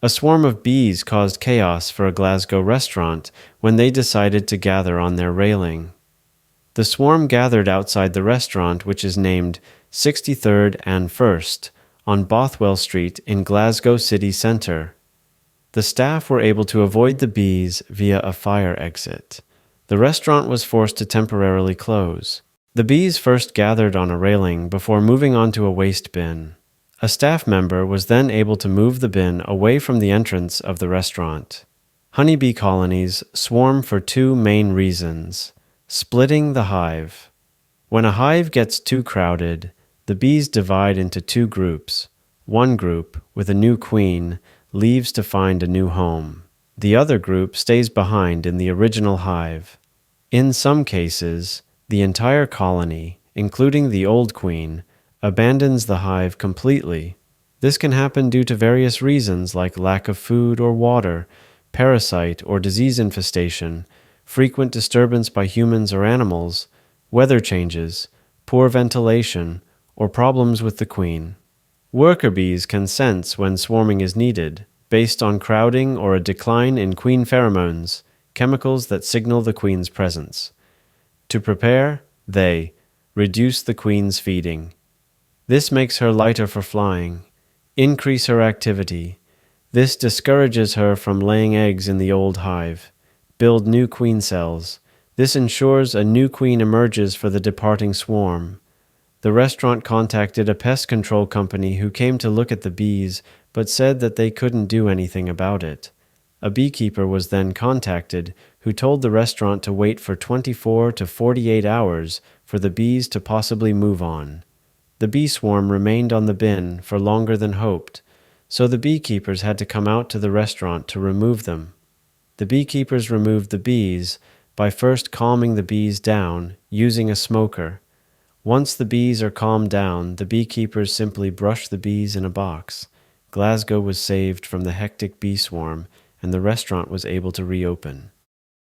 A swarm of bees caused chaos for a Glasgow restaurant when they decided to gather on their railing. The swarm gathered outside the restaurant, which is named 63rd and 1st, on Bothwell Street in Glasgow city centre. The staff were able to avoid the bees via a fire exit. The restaurant was forced to temporarily close. The bees first gathered on a railing before moving on to a waste bin. A staff member was then able to move the bin away from the entrance of the restaurant. Honeybee colonies swarm for two main reasons. Splitting the hive. When a hive gets too crowded, the bees divide into two groups. One group, with a new queen, leaves to find a new home. The other group stays behind in the original hive. In some cases, the entire colony, including the old queen, abandons the hive completely. This can happen due to various reasons like lack of food or water, parasite or disease infestation, frequent disturbance by humans or animals, weather changes, poor ventilation, or problems with the queen. Worker bees can sense when swarming is needed, based on crowding or a decline in queen pheromones, chemicals that signal the queen's presence. To prepare, they reduce the queen's feeding. This makes her lighter for flying, increase her activity. This discourages her from laying eggs in the old hive. Build new queen cells. This ensures a new queen emerges for the departing swarm. The restaurant contacted a pest control company who came to look at the bees but said that they couldn't do anything about it. A beekeeper was then contacted who told the restaurant to wait for 24 to 48 hours for the bees to possibly move on. The bee swarm remained on the bin for longer than hoped, so the beekeepers had to come out to the restaurant to remove them. The beekeepers removed the bees by first calming the bees down using a smoker. Once the bees are calmed down, the beekeepers simply brush the bees in a box. Glasgow was saved from the hectic bee swarm, and the restaurant was able to reopen.